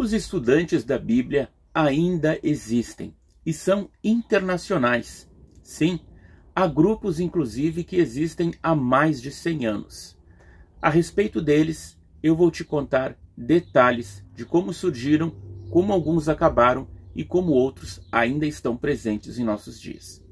Os estudantes da Bíblia ainda existem e são internacionais. Sim, há grupos inclusive que existem há mais de 100 anos. A respeito deles, eu vou te contar detalhes de como surgiram, como alguns acabaram e como outros ainda estão presentes em nossos dias.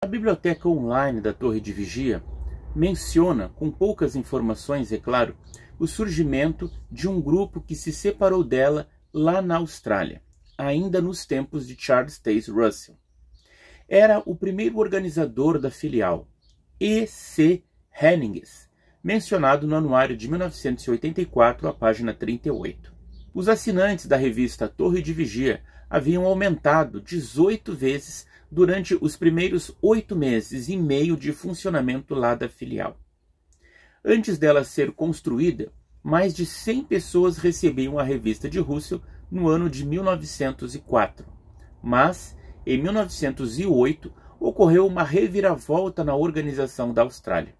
A biblioteca online da Torre de Vigia menciona, com poucas informações, é claro, o surgimento de um grupo que se separou dela lá na Austrália, ainda nos tempos de Charles Taze Russell. Era o primeiro organizador da filial, E.C. Hennings, mencionado no anuário de 1984, a página 38. Os assinantes da revista Torre de Vigia haviam aumentado 18 vezes durante os primeiros 8 meses e meio de funcionamento lá da filial. Antes dela ser construída, mais de 100 pessoas recebiam a revista de Russell no ano de 1904. Mas, em 1908, ocorreu uma reviravolta na organização da Austrália.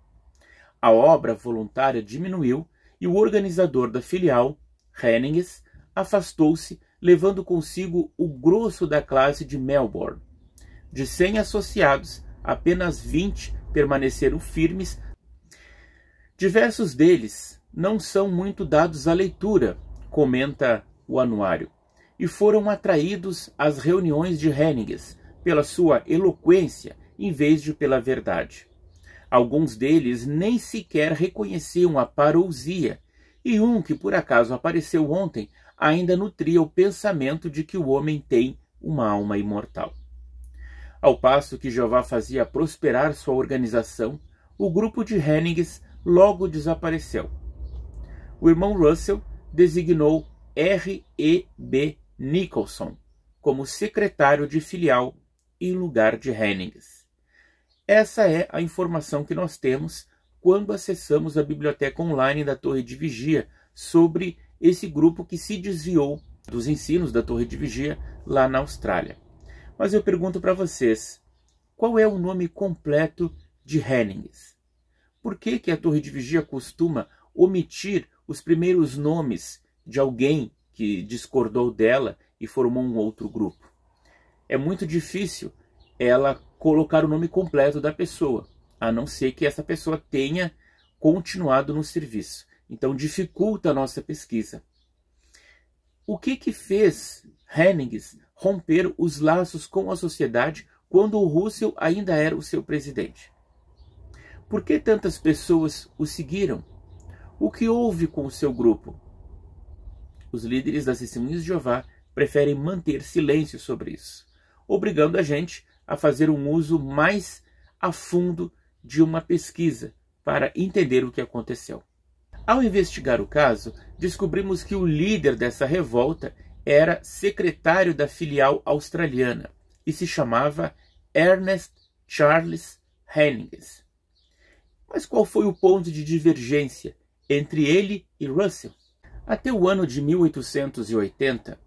A obra voluntária diminuiu e o organizador da filial, Hennings, afastou-se, levando consigo o grosso da classe de Melbourne. De 100 associados, apenas 20 permaneceram firmes. Diversos deles não são muito dados à leitura, comenta o anuário, e foram atraídos às reuniões de Hennings pela sua eloquência em vez de pela verdade. Alguns deles nem sequer reconheciam a parousia, e um que por acaso apareceu ontem ainda nutria o pensamento de que o homem tem uma alma imortal. Ao passo que Jeová fazia prosperar sua organização, o grupo de Hennings logo desapareceu. O irmão Russell designou R.E.B. Nicholson como secretário de filial em lugar de Hennings. Essa é a informação que nós temos quando acessamos a biblioteca online da Torre de Vigia sobre esse grupo que se desviou dos ensinos da Torre de Vigia lá na Austrália. Mas eu pergunto para vocês, qual é o nome completo de Hennings? Por que a Torre de Vigia costuma omitir os primeiros nomes de alguém que discordou dela e formou um outro grupo? É muito difícil ela colocar o nome completo da pessoa, a não ser que essa pessoa tenha continuado no serviço. Então dificulta a nossa pesquisa. O que fez Hennings romper os laços com a sociedade quando o Russell ainda era o seu presidente? Por que tantas pessoas o seguiram? O que houve com o seu grupo? Os líderes das Testemunhas de Jeová preferem manter silêncio sobre isso, obrigando a gente a fazer um uso mais a fundo de uma pesquisa para entender o que aconteceu. Ao investigar o caso, descobrimos que o líder dessa revolta era secretário da filial australiana e se chamava Ernest Charles Hennings. Mas qual foi o ponto de divergência entre ele e Russell? Até o ano de 1880,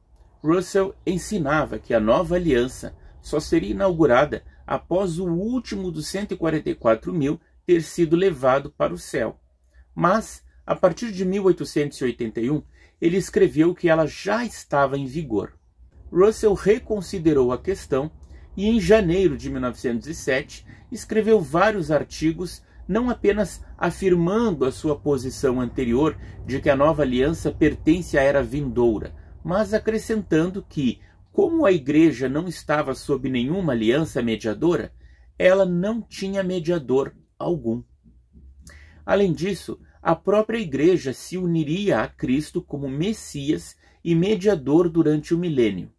Russell ensinava que a nova aliança só seria inaugurada após o último dos 144.000 ter sido levado para o céu. Mas, a partir de 1881, ele escreveu que ela já estava em vigor. Russell reconsiderou a questão e, em janeiro de 1907, escreveu vários artigos, não apenas afirmando a sua posição anterior de que a nova aliança pertence à era vindoura, mas acrescentando que, como a igreja não estava sob nenhuma aliança mediadora, ela não tinha mediador algum. Além disso, a própria igreja se uniria a Cristo como Messias e mediador durante o milênio.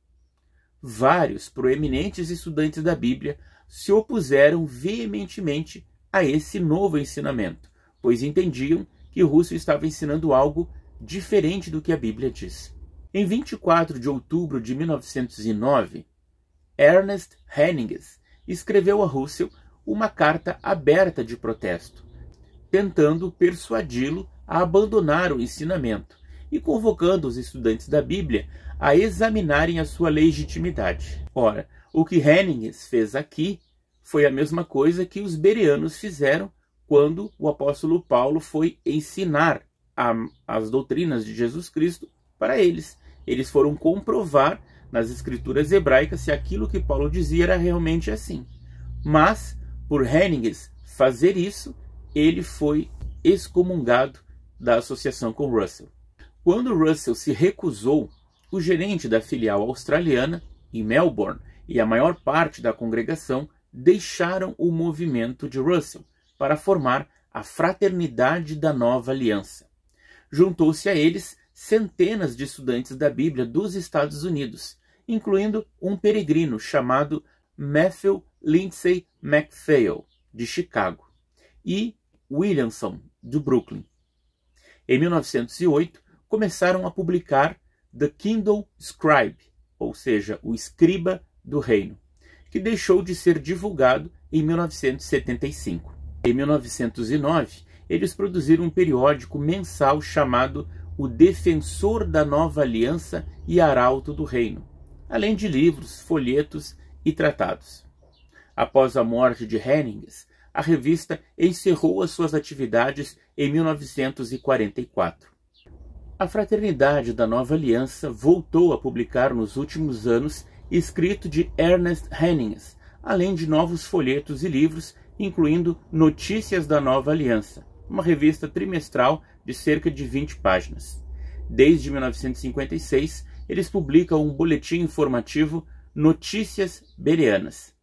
Vários proeminentes estudantes da Bíblia se opuseram veementemente a esse novo ensinamento, pois entendiam que Russell estava ensinando algo diferente do que a Bíblia diz. Em 24 de outubro de 1909, Ernest Hennings escreveu a Russell uma carta aberta de protesto, tentando persuadi-lo a abandonar o ensinamento e convocando os estudantes da Bíblia a examinarem a sua legitimidade. Ora, o que Henniges fez aqui foi a mesma coisa que os bereanos fizeram quando o apóstolo Paulo foi ensinar as doutrinas de Jesus Cristo para eles. Eles foram comprovar nas escrituras hebraicas se aquilo que Paulo dizia era realmente assim. Mas, por Henniges fazer isso, ele foi excomungado da associação com Russell. Quando Russell se recusou, o gerente da filial australiana, em Melbourne, e a maior parte da congregação deixaram o movimento de Russell para formar a Fraternidade da Nova Aliança. Juntou-se a eles centenas de estudantes da Bíblia dos Estados Unidos, incluindo um peregrino chamado Matthew Lindsay MacPhail, de Chicago, e Williamson, do Brooklyn. Em 1908, começaram a publicar The Kindle Scribe, ou seja, o Escriba do Reino, que deixou de ser divulgado em 1975. Em 1909, eles produziram um periódico mensal chamado O Defensor da Nova Aliança e Arauto do Reino, além de livros, folhetos e tratados. Após a morte de Henniges, a revista encerrou as suas atividades em 1944. A Fraternidade da Nova Aliança voltou a publicar nos últimos anos escrito de Ernest Henniges, além de novos folhetos e livros, incluindo Notícias da Nova Aliança, uma revista trimestral de cerca de 20 páginas. Desde 1956, eles publicam um boletim informativo Notícias Bereanas.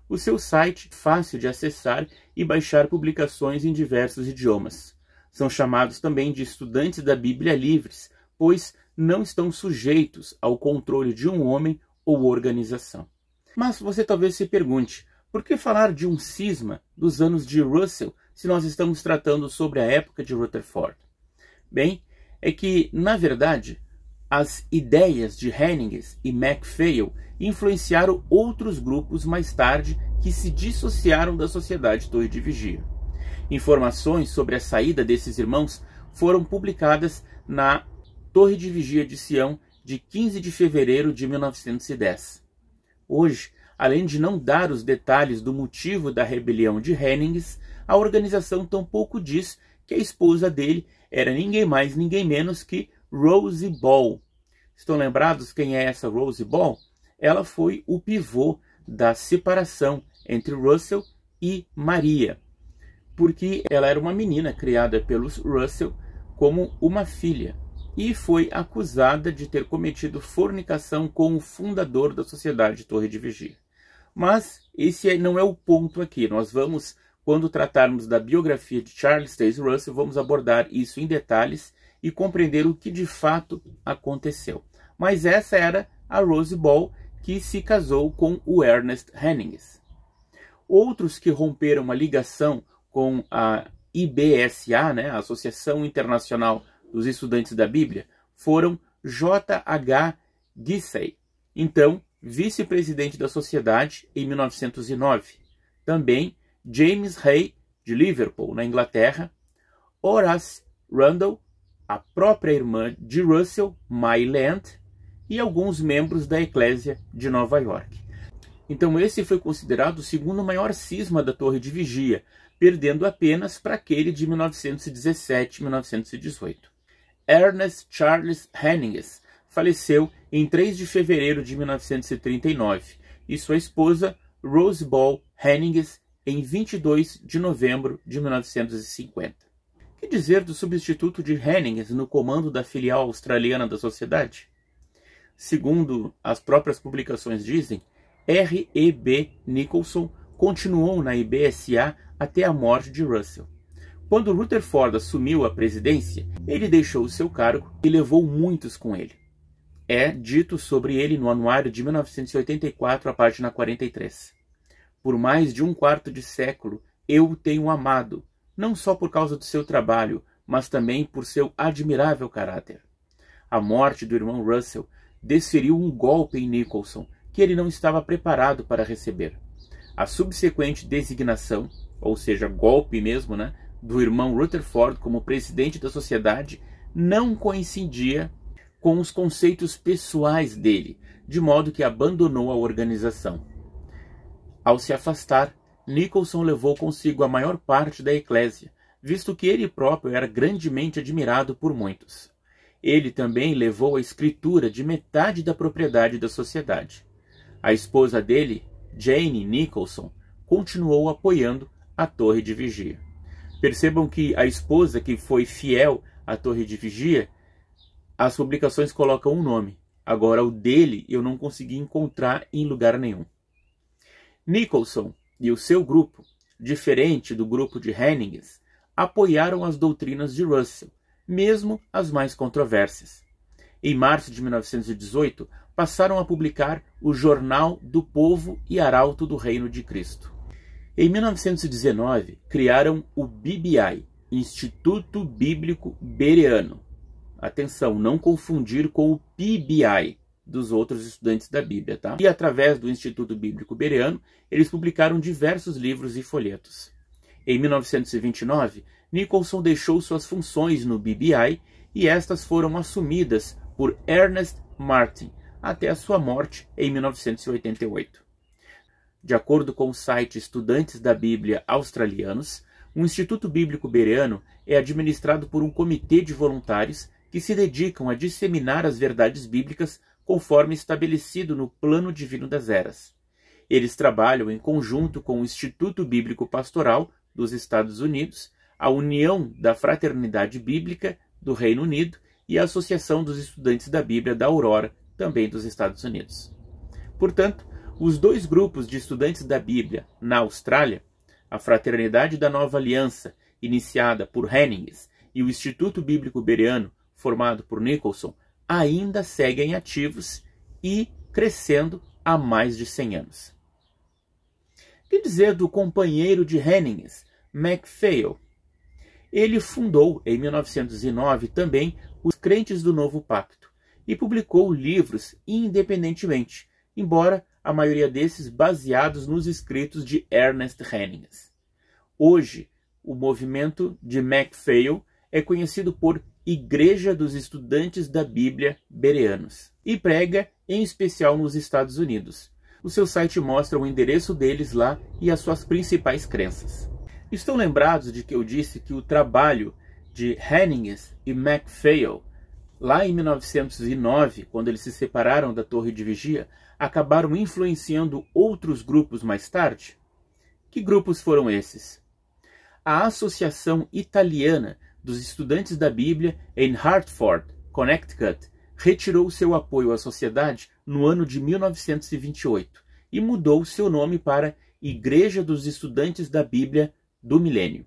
O seu site é fácil de acessar e baixar publicações em diversos idiomas. São chamados também de estudantes da Bíblia livres, pois não estão sujeitos ao controle de um homem ou organização. Mas você talvez se pergunte, por que falar de um cisma dos anos de Russell se nós estamos tratando sobre a época de Rutherford? Bem, é que, na verdade, as ideias de Henniges e MacPhail influenciaram outros grupos mais tarde que se dissociaram da Sociedade Torre de Vigia. Informações sobre a saída desses irmãos foram publicadas na Torre de Vigia de Sião de 15 de fevereiro de 1910. Hoje, além de não dar os detalhes do motivo da rebelião de Henniges, a organização tampouco diz que a esposa dele era ninguém mais, ninguém menos que Rose Ball. Estão lembrados quem é essa Rose Ball? Ela foi o pivô da separação entre Russell e Maria, porque ela era uma menina criada pelos Russell como uma filha e foi acusada de ter cometido fornicação com o fundador da Sociedade Torre de Vigia. Mas esse não é o ponto aqui. Nós vamos, quando tratarmos da biografia de Charles Taze Russell, vamos abordar isso em detalhes e compreender o que de fato aconteceu. Mas essa era a Rose Ball, que se casou com o Ernest Henniges. Outros que romperam a ligação com a IBSA, a Associação Internacional dos Estudantes da Bíblia, foram J.H. Gisey, então vice-presidente da sociedade em 1909. Também James Hay, de Liverpool, na Inglaterra, Horace Randall, a própria irmã de Russell, May Land, e alguns membros da Eclésia de Nova York. Então esse foi considerado o segundo maior cisma da Torre de Vigia, perdendo apenas para aquele de 1917 e 1918. Ernest Charles Henniges faleceu em 3 de fevereiro de 1939 e sua esposa Rose Ball Henniges em 22 de novembro de 1950. Que dizer do substituto de Henniges no comando da filial australiana da sociedade? Segundo as próprias publicações dizem, R.E.B. Nicholson continuou na IBSA até a morte de Russell. Quando Rutherford assumiu a presidência, ele deixou o seu cargo e levou muitos com ele. É dito sobre ele no anuário de 1984, a página 43. Por mais de um quarto de século, eu o tenho amado, não só por causa do seu trabalho, mas também por seu admirável caráter. A morte do irmão Russell desferiu um golpe em Nicholson, que ele não estava preparado para receber. A subsequente designação, ou seja, golpe mesmo, do irmão Rutherford como presidente da sociedade não coincidia com os conceitos pessoais dele, de modo que abandonou a organização. Ao se afastar, Nicholson levou consigo a maior parte da eclésia, visto que ele próprio era grandemente admirado por muitos. Ele também levou a escritura de metade da propriedade da sociedade. A esposa dele, Jane Nicholson, continuou apoiando a Torre de Vigia. Percebam que a esposa que foi fiel à Torre de Vigia, as publicações colocam um nome. Agora o dele eu não consegui encontrar em lugar nenhum. Nicholson e o seu grupo, diferente do grupo de Henniges, apoiaram as doutrinas de Russell, mesmo as mais controversas. Em março de 1918, passaram a publicar o Jornal do Povo e Arauto do Reino de Cristo. Em 1919, criaram o BBI, Instituto Bíblico Bereano. Atenção, não confundir com o PBI dos outros estudantes da Bíblia, tá? E através do Instituto Bíblico Bereano, eles publicaram diversos livros e folhetos. Em 1929, Nicholson deixou suas funções no BBI e estas foram assumidas por Ernest Martin até a sua morte em 1988. De acordo com o site Estudantes da Bíblia Australianos, o Instituto Bíblico Bereano é administrado por um comitê de voluntários que se dedicam a disseminar as verdades bíblicas conforme estabelecido no Plano Divino das Eras. Eles trabalham em conjunto com o Instituto Bíblico Pastoral dos Estados Unidos, a União da Fraternidade Bíblica do Reino Unido e a Associação dos Estudantes da Bíblia da Aurora, também dos Estados Unidos. Portanto, os dois grupos de estudantes da Bíblia na Austrália, a Fraternidade da Nova Aliança, iniciada por Henniges, e o Instituto Bíblico Bereano, formado por Nicholson, ainda seguem ativos e crescendo há mais de 100 anos. O que dizer do companheiro de Henniges, MacPhail? Ele fundou, em 1909, também os Crentes do Novo Pacto e publicou livros independentemente, embora a maioria desses baseados nos escritos de Ernest Henniges. Hoje, o movimento de MacPhail é conhecido por Igreja dos Estudantes da Bíblia Bereanos e prega em especial nos Estados Unidos. O seu site mostra o endereço deles lá e as suas principais crenças. Estão lembrados de que eu disse que o trabalho de Henniges e MacPhail, lá em 1909, quando eles se separaram da Torre de Vigia, acabaram influenciando outros grupos mais tarde? Que grupos foram esses? A Associação Italiana dos Estudantes da Bíblia em Hartford, Connecticut, retirou seu apoio à sociedade no ano de 1928 e mudou seu nome para Igreja dos Estudantes da Bíblia do Milênio.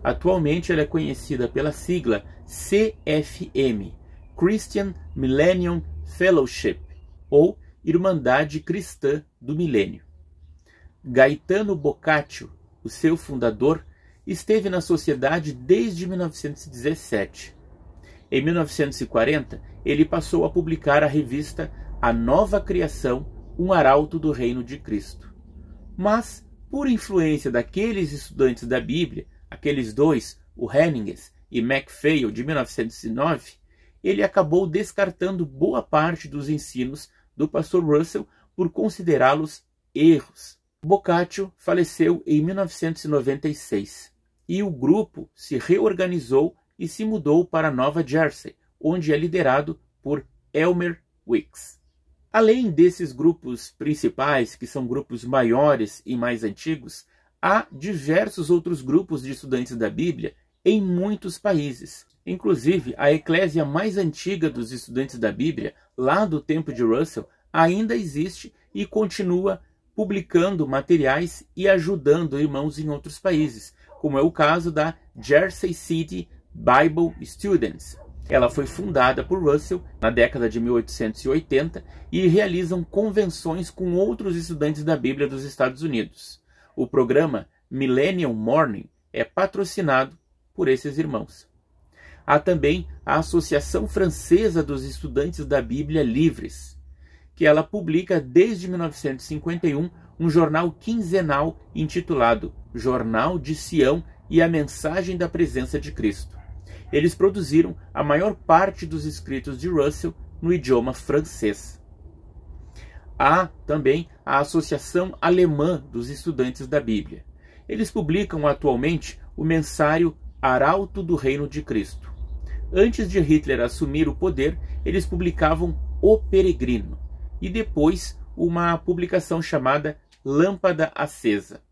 Atualmente ela é conhecida pela sigla CFM, Christian Millennium Fellowship, ou Irmandade Cristã do Milênio. Gaetano Boccaccio, o seu fundador, esteve na sociedade desde 1917. Em 1940, ele passou a publicar a revista A Nova Criação, um Arauto do Reino de Cristo. Mas, por influência daqueles estudantes da Bíblia, aqueles dois, o Henniges e MacPhail de 1909, ele acabou descartando boa parte dos ensinos do pastor Russell por considerá-los erros. Boccaccio faleceu em 1996 e o grupo se reorganizou e se mudou para Nova Jersey, onde é liderado por Elmer Wicks. Além desses grupos principais, que são grupos maiores e mais antigos, há diversos outros grupos de estudantes da Bíblia em muitos países. Inclusive, a eclésia mais antiga dos estudantes da Bíblia, lá do tempo de Russell, ainda existe e continua publicando materiais e ajudando irmãos em outros países, como é o caso da Jersey City Bible Students. Ela foi fundada por Russell na década de 1880 e realizam convenções com outros estudantes da Bíblia dos Estados Unidos. O programa Millennium Morning é patrocinado por esses irmãos. Há também a Associação Francesa dos Estudantes da Bíblia Livres, que ela publica desde 1951 um jornal quinzenal intitulado Jornal de Sião e a mensagem da presença de Cristo. Eles produziram a maior parte dos escritos de Russell no idioma francês. Há também a Associação Alemã dos Estudantes da Bíblia. Eles publicam atualmente o mensário Arauto do Reino de Cristo. Antes de Hitler assumir o poder, eles publicavam O Peregrino e depois uma publicação chamada Lâmpada Acesa.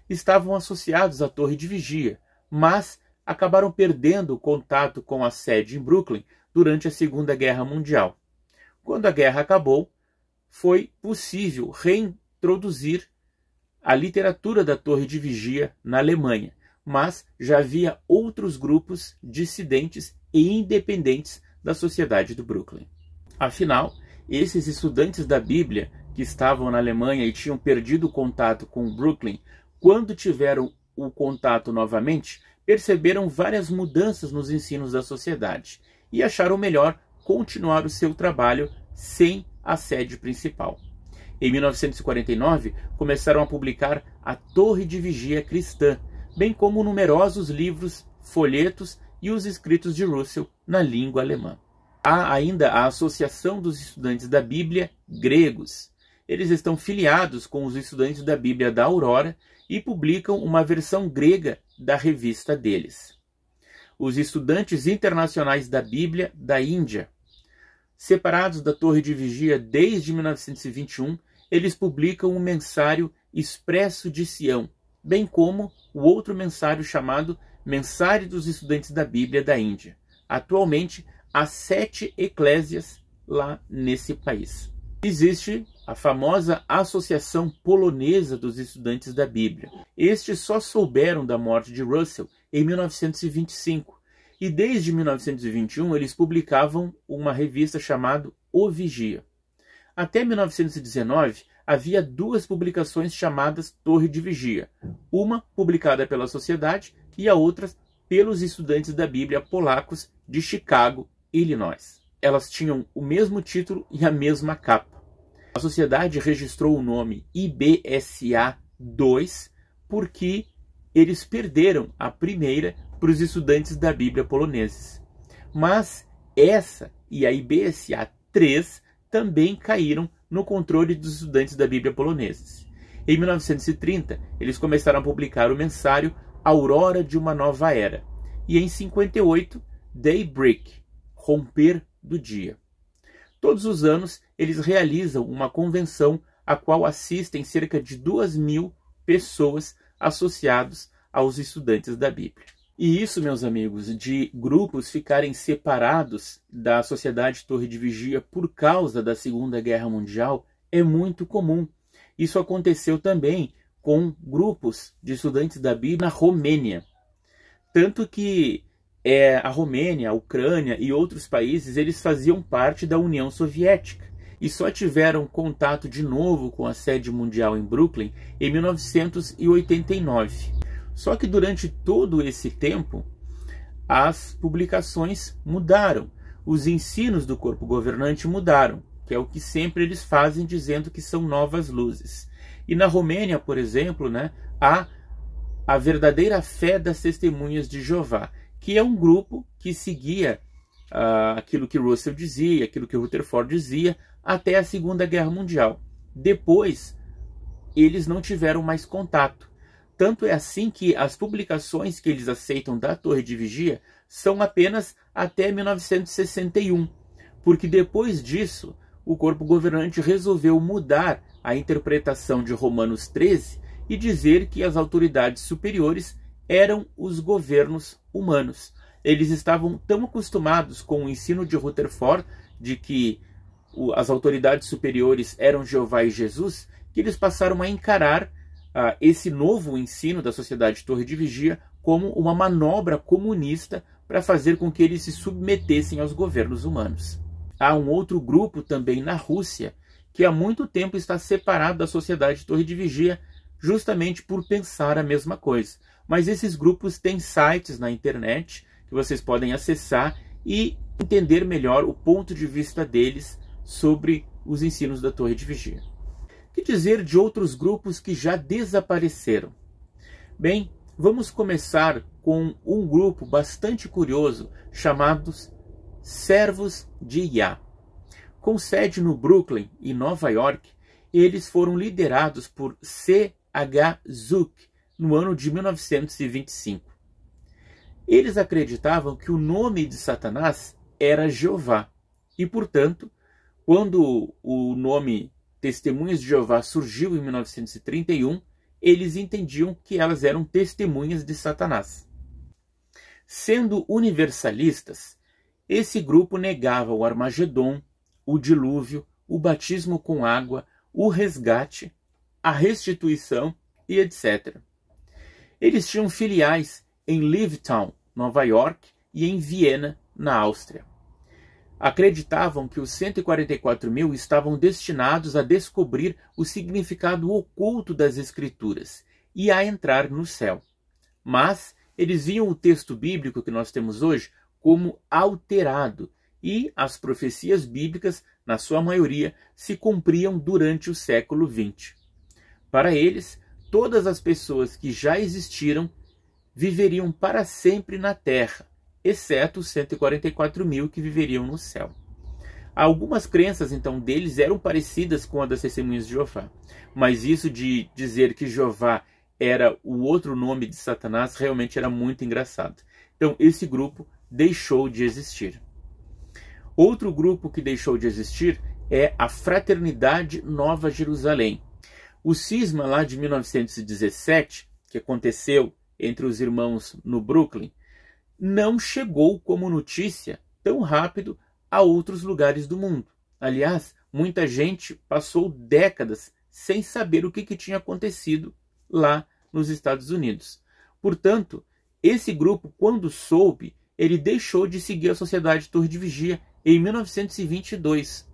Estavam associados à Torre de Vigia, mas acabaram perdendo o contato com a sede em Brooklyn durante a Segunda Guerra Mundial. Quando a guerra acabou, foi possível reintroduzir a literatura da Torre de Vigia na Alemanha, mas já havia outros grupos dissidentes e independentes da sociedade do Brooklyn. Afinal, esses estudantes da Bíblia que estavam na Alemanha e tinham perdido o contato com Brooklyn, quando tiveram o contato novamente, perceberam várias mudanças nos ensinos da sociedade e acharam melhor continuar o seu trabalho sem a sede principal. Em 1949, começaram a publicar a Torre de Vigia Cristã, bem como numerosos livros, folhetos e os escritos de Russell na língua alemã. Há ainda a Associação dos Estudantes da Bíblia Gregos. Eles estão filiados com os estudantes da Bíblia da Aurora e publicam uma versão grega da revista deles. Os Estudantes Internacionais da Bíblia da Índia. Separados da Torre de Vigia desde 1921, eles publicam o mensário Expresso de Sião, bem como o outro mensário chamado Mensário dos Estudantes da Bíblia da Índia. Atualmente, há 7 eclésias lá nesse país. Existe a famosa Associação Polonesa dos Estudantes da Bíblia. Estes só souberam da morte de Russell em 1925 e desde 1921 eles publicavam uma revista chamada O Vigia. Até 1919 havia 2 publicações chamadas Torre de Vigia, uma publicada pela sociedade e a outra pelos estudantes da Bíblia polacos de Chicago, Illinois. Elas tinham o mesmo título e a mesma capa. A sociedade registrou o nome IBSA 2 porque eles perderam a primeira para os estudantes da Bíblia poloneses. Mas essa e a IBSA 3 também caíram no controle dos estudantes da Bíblia poloneses. Em 1930, eles começaram a publicar o mensário Aurora de uma Nova Era. E em 58, Daybreak, Romper do Dia. Todos os anos, eles realizam uma convenção a qual assistem cerca de 2.000 pessoas associadas aos estudantes da Bíblia. E isso, meus amigos, de grupos ficarem separados da Sociedade Torre de Vigia por causa da Segunda Guerra Mundial é muito comum. Isso aconteceu também com grupos de estudantes da Bíblia na Romênia. Tanto que a Romênia, a Ucrânia e outros países, eles faziam parte da União Soviética e só tiveram contato de novo com a sede mundial em Brooklyn em 1989. Só que durante todo esse tempo, as publicações mudaram, os ensinos do corpo governante mudaram, que é o que sempre eles fazem, dizendo que são novas luzes. E na Romênia, por exemplo, há a verdadeira fé das testemunhas de Jeová, que é um grupo que seguia aquilo que Russell dizia, aquilo que Rutherford dizia, até a Segunda Guerra Mundial. Depois, eles não tiveram mais contato. Tanto é assim que as publicações que eles aceitam da Torre de Vigia são apenas até 1961, porque depois disso o corpo governante resolveu mudar a interpretação de Romanos 13 e dizer que as autoridades superiores eram os governos humanos. Eles estavam tão acostumados com o ensino de Rutherford, de que as autoridades superiores eram Jeová e Jesus, que eles passaram a encarar esse novo ensino da Sociedade Torre de Vigia como uma manobra comunista para fazer com que eles se submetessem aos governos humanos. Há um outro grupo também na Rússia que há muito tempo está separado da Sociedade Torre de Vigia justamente por pensar a mesma coisa. Mas esses grupos têm sites na internet que vocês podem acessar e entender melhor o ponto de vista deles sobre os ensinos da Torre de Vigia. O que dizer de outros grupos que já desapareceram? Bem, Vamos começar com um grupo bastante curioso chamados Servos de Yah. Com sede no Brooklyn e Nova York, eles foram liderados por C.H. Zuck no ano de 1925. Eles acreditavam que o nome de Satanás era Jeová e, portanto, quando o nome Testemunhas de Jeová surgiu em 1931, eles entendiam que elas eram testemunhas de Satanás. Sendo universalistas, esse grupo negava o Armagedon, o dilúvio, o batismo com água, o resgate, a restituição e etc. Eles tinham filiais em Levittown, Nova York, e em Viena, na Áustria. Acreditavam que os 144 mil estavam destinados a descobrir o significado oculto das Escrituras e a entrar no céu. Mas eles viam o texto bíblico que nós temos hoje como alterado e as profecias bíblicas, na sua maioria, se cumpriam durante o século XX. Para eles, todas as pessoas que já existiram viveriam para sempre na Terra, exceto os 144 mil que viveriam no céu. Algumas crenças, então, deles eram parecidas com a das Testemunhas de Jeová, mas isso de dizer que Jeová era o outro nome de Satanás realmente era muito engraçado. Então, esse grupo deixou de existir. Outro grupo que deixou de existir é a Fraternidade Nova Jerusalém. O cisma lá de 1917, que aconteceu entre os irmãos no Brooklyn, não chegou como notícia tão rápido a outros lugares do mundo. Aliás, muita gente passou décadas sem saber o que tinha acontecido lá nos Estados Unidos. Portanto, esse grupo, quando soube, ele deixou de seguir a Sociedade Torre de Vigia em 1922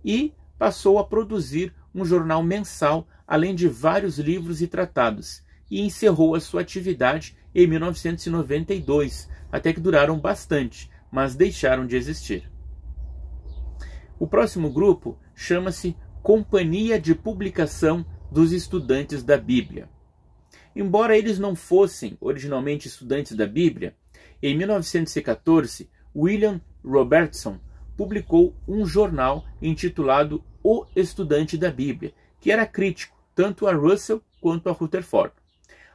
e passou a produzir um jornal mensal, além de vários livros e tratados, e encerrou a sua atividade em 1992, até que duraram bastante, mas deixaram de existir. O próximo grupo chama-se Companhia de Publicação dos Estudantes da Bíblia. Embora eles não fossem originalmente estudantes da Bíblia, em 1914, William Robertson publicou um jornal intitulado O Estudante da Bíblia, que era crítico tanto a Russell quanto a Rutherford.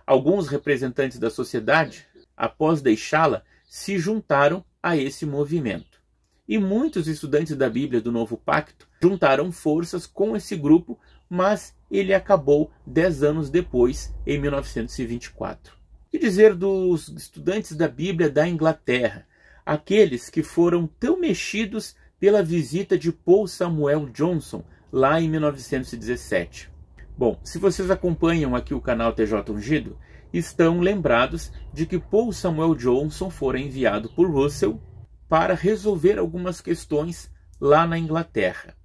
Alguns representantes da sociedade, após deixá-la, se juntaram a esse movimento. E muitos estudantes da Bíblia do Novo Pacto juntaram forças com esse grupo, mas ele acabou 10 anos depois, em 1924. Que dizer dos estudantes da Bíblia da Inglaterra, aqueles que foram tão mexidos pela visita de Paul Samuel Johnson lá em 1917? Bom, se vocês acompanham aqui o canal TJ Ungido, estão lembrados de que Paul Samuel Johnson fora enviado por Russell para resolver algumas questões lá na Inglaterra.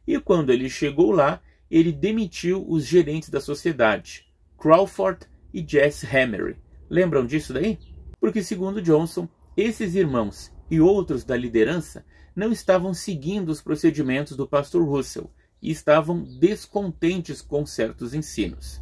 E quando ele chegou lá, ele demitiu os gerentes da sociedade, Crawford e Jesse Emery. Lembram disso daí? Porque, segundo Johnson, esses irmãos e outros da liderança não estavam seguindo os procedimentos do pastor Russell e estavam descontentes com certos ensinos.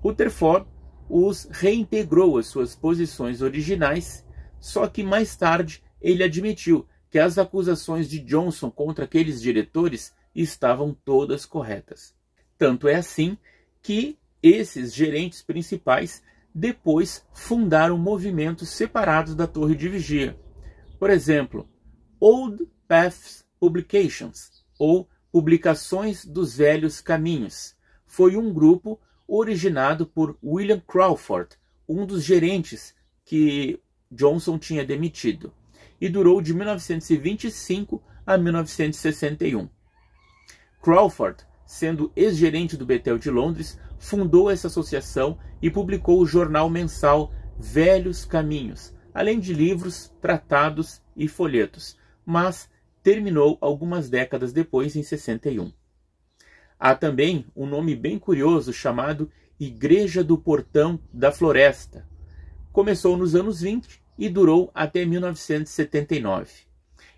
Rutherford os reintegrou às suas posições originais, só que mais tarde ele admitiu que as acusações de Johnson contra aqueles diretores estavam todas corretas. Tanto é assim que esses gerentes principais depois fundaram movimentos separados da Torre de Vigia. Por exemplo, Old Paths Publications, ou Publicações dos Velhos Caminhos. Foi um grupo originado por William Crawford, um dos gerentes que Johnson tinha demitido, e durou de 1925 a 1961. Crawford, sendo ex-gerente do Betel de Londres, fundou essa associação e publicou o jornal mensal Velhos Caminhos, além de livros, tratados e folhetos, mas terminou algumas décadas depois, em 61. Há também um nome bem curioso chamado Igreja do Portão da Floresta. Começou nos anos 20 e durou até 1979.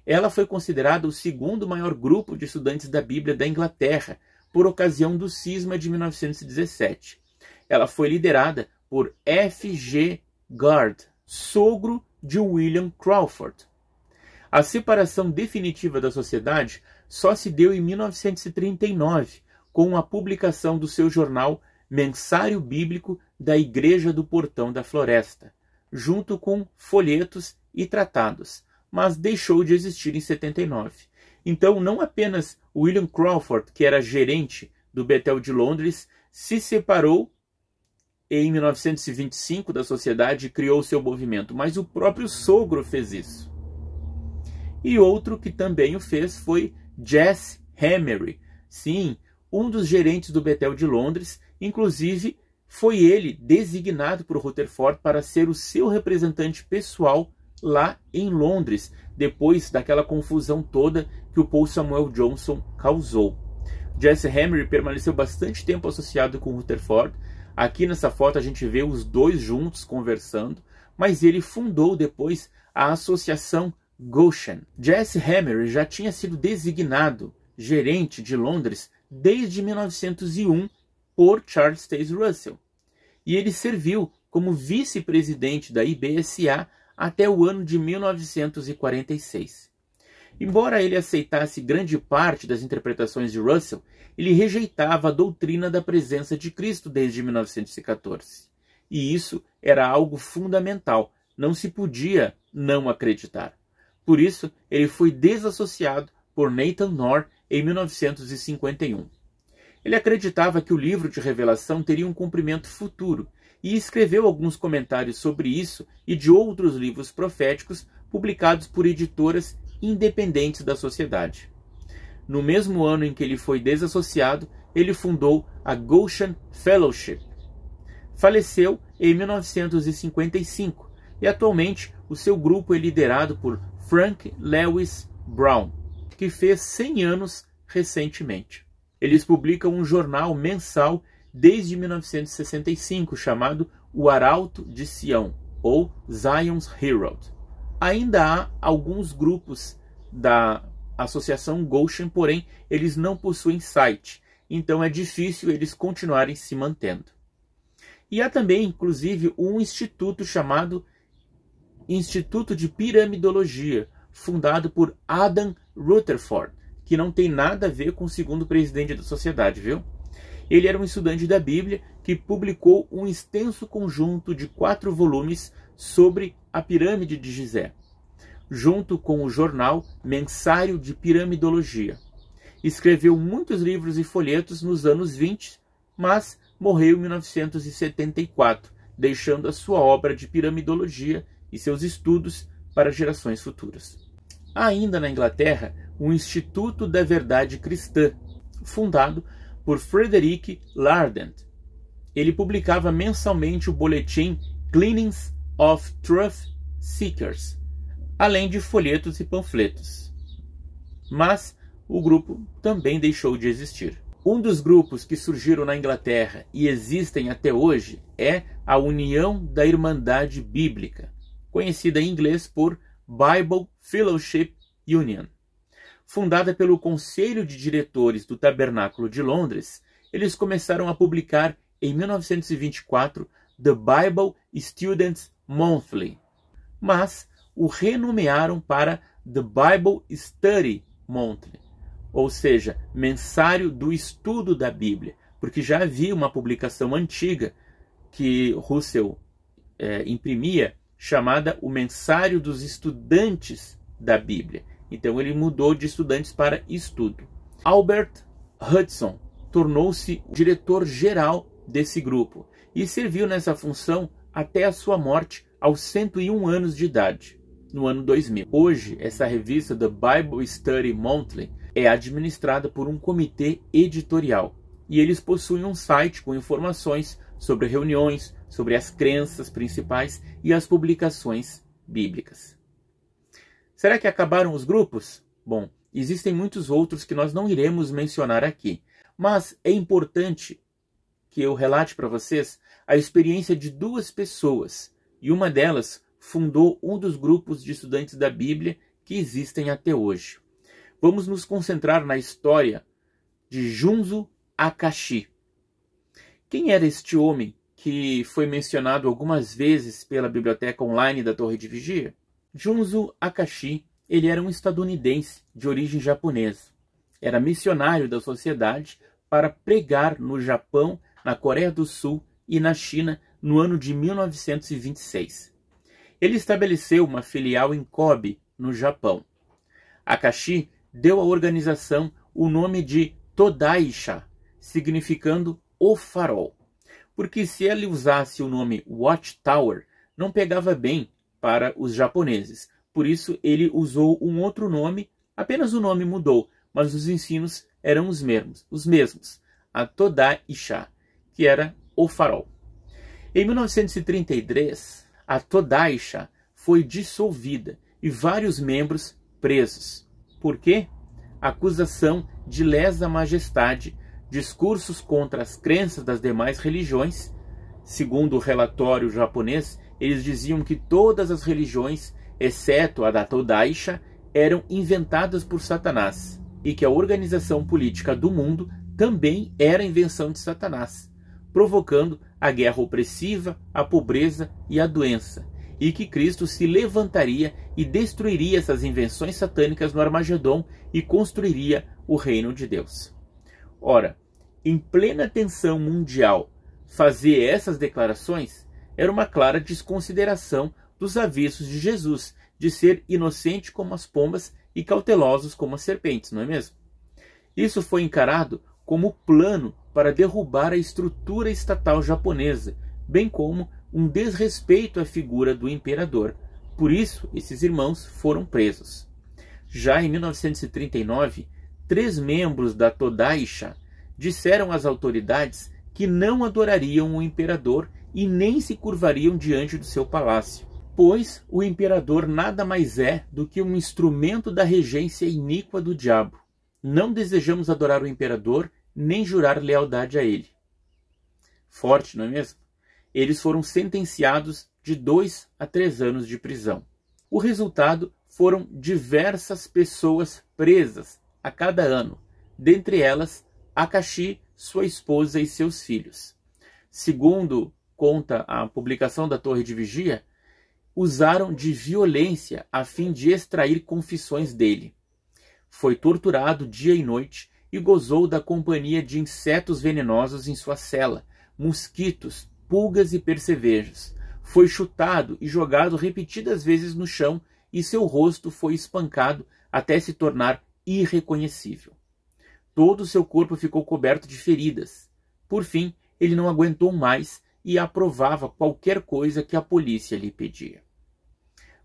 Ela foi considerada o segundo maior grupo de estudantes da Bíblia da Inglaterra, por ocasião do cisma de 1917. Ela foi liderada por F.G. Guard, sogro de William Crawford. A separação definitiva da sociedade só se deu em 1939, com a publicação do seu jornal Mensário Bíblico da Igreja do Portão da Floresta, junto com folhetos e tratados, mas deixou de existir em 79. Então, não apenas William Crawford, que era gerente do Bethel de Londres, se separou em 1925 da sociedade e criou seu movimento, mas o próprio sogro fez isso. E outro que também o fez foi Jesse Emery. Sim, um dos gerentes do Bethel de Londres, inclusive foi ele designado por Rutherford para ser o seu representante pessoal lá em Londres, depois daquela confusão toda que o Paul Samuel Johnson causou. Jesse Emery permaneceu bastante tempo associado com Rutherford. Aqui nessa foto a gente vê os dois juntos conversando, mas ele fundou depois a Associação Goshen. Jesse Emery já tinha sido designado gerente de Londres desde 1901 por Charles Taze Russell, e ele serviu como vice-presidente da IBSA até o ano de 1946. Embora ele aceitasse grande parte das interpretações de Russell, ele rejeitava a doutrina da presença de Cristo desde 1914. E isso era algo fundamental, não se podia não acreditar. Por isso, ele foi desassociado por Nathan Knorr em 1951. Ele acreditava que o livro de Revelação teria um cumprimento futuro e escreveu alguns comentários sobre isso e de outros livros proféticos publicados por editoras independentes da sociedade. No mesmo ano em que ele foi desassociado, ele fundou a Goshen Fellowship. Faleceu em 1955 e atualmente o seu grupo é liderado por Frank Lewis Brown, que fez 100 anos recentemente. Eles publicam um jornal mensal desde 1965 chamado O Arauto de Sião, ou Zion's Herald. Ainda há alguns grupos da Associação Goshen, porém eles não possuem site, então é difícil eles continuarem se mantendo. E há também, inclusive, um instituto chamado Instituto de Piramidologia, fundado por Adam Rutherford, que não tem nada a ver com o segundo presidente da sociedade, viu? Ele era um estudante da Bíblia que publicou um extenso conjunto de 4 volumes sobre a pirâmide de Gizé, junto com o jornal Mensário de Piramidologia. Escreveu muitos livros e folhetos nos anos 20, mas morreu em 1974, deixando a sua obra de piramidologia e seus estudos para gerações futuras. Há ainda na Inglaterra o Instituto da Verdade Cristã, fundado por Frederick Lardent. Ele publicava mensalmente o boletim Gleanings of Truth Seekers, além de folhetos e panfletos. Mas o grupo também deixou de existir. Um dos grupos que surgiram na Inglaterra e existem até hoje é a União da Irmandade Bíblica, conhecida em inglês por Bible Fellowship Union. Fundada pelo Conselho de Diretores do Tabernáculo de Londres, eles começaram a publicar em 1924 The Bible Students Monthly, mas o renomearam para The Bible Study Monthly, ou seja, Mensário do Estudo da Bíblia, porque já havia uma publicação antiga que Russell imprimia, chamada O Mensário dos Estudantes da Bíblia. Então ele mudou de estudantes para estudo. Albert Hudson tornou-se o diretor-geral desse grupo e serviu nessa função até a sua morte aos 101 anos de idade, no ano 2000. Hoje, essa revista The Bible Study Monthly é administrada por um comitê editorial e eles possuem um site com informações sobre reuniões, sobre as crenças principais e as publicações bíblicas. Será que acabaram os grupos? Bom, existem muitos outros que nós não iremos mencionar aqui, mas é importante que eu relate para vocês a experiência de 2 pessoas, e uma delas fundou um dos grupos de estudantes da Bíblia que existem até hoje. Vamos nos concentrar na história de Junzo Akashi. Quem era este homem que foi mencionado algumas vezes pela biblioteca online da Torre de Vigia? Junzo Akashi, ele era um estadunidense de origem japonesa. Era missionário da sociedade para pregar no Japão, na Coreia do Sul e na China no ano de 1926. Ele estabeleceu uma filial em Kobe, no Japão. Akashi deu à organização o nome de Todaisha, significando o farol, porque se ele usasse o nome Watchtower, não pegava bem para os japoneses. Por isso ele usou um outro nome, apenas o nome mudou, mas os ensinos eram os mesmos, a Todaisha, que era o farol. Em 1933, a Todaisha foi dissolvida e vários membros presos. Por quê? Acusação de lesa majestade, discursos contra as crenças das demais religiões. Segundo o relatório japonês, eles diziam que todas as religiões, exceto a da Todaisha, eram inventadas por Satanás e que a organização política do mundo também era invenção de Satanás, provocando a guerra opressiva, a pobreza e a doença, e que Cristo se levantaria e destruiria essas invenções satânicas no Armagedon e construiria o reino de Deus. Ora, em plena tensão mundial, fazer essas declarações era uma clara desconsideração dos avisos de Jesus de ser inocente como as pombas e cautelosos como as serpentes, não é mesmo? Isso foi encarado como plano para derrubar a estrutura estatal japonesa, bem como um desrespeito à figura do imperador. Por isso, esses irmãos foram presos. Já em 1939, 3 membros da Todaisha disseram às autoridades que não adorariam o imperador e nem se curvariam diante do seu palácio, pois o imperador nada mais é do que um instrumento da regência iníqua do diabo. Não desejamos adorar o imperador nem jurar lealdade a ele. Forte, não é mesmo? Eles foram sentenciados de 2 a 3 anos de prisão. O resultado foram diversas pessoas presas a cada ano, dentre elas Akashi, sua esposa e seus filhos. Segundo conta a publicação da Torre de Vigia, usaram de violência a fim de extrair confissões dele. Foi torturado dia e noite e gozou da companhia de insetos venenosos em sua cela, mosquitos, pulgas e percevejos. Foi chutado e jogado repetidas vezes no chão e seu rosto foi espancado até se tornar irreconhecível. Todo o seu corpo ficou coberto de feridas. Por fim, ele não aguentou mais e aprovava qualquer coisa que a polícia lhe pedia.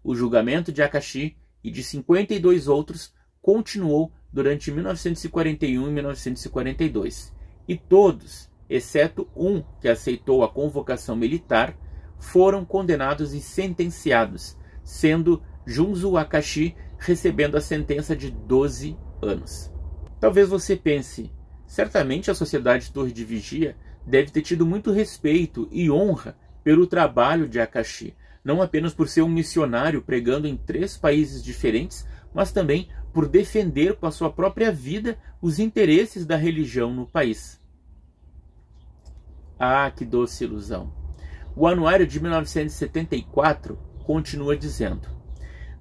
O julgamento de Akashi e de 52 outros continuou durante 1941 e 1942, e todos, exceto um que aceitou a convocação militar, foram condenados e sentenciados, sendo Junzo Akashi recebendo a sentença de 12 anos. Talvez você pense, certamente a Sociedade Torre de Vigia deve ter tido muito respeito e honra pelo trabalho de Akashi, não apenas por ser um missionário pregando em 3 países diferentes, mas também por defender com a sua própria vida os interesses da religião no país. Ah, que doce ilusão! O anuário de 1974 continua dizendo: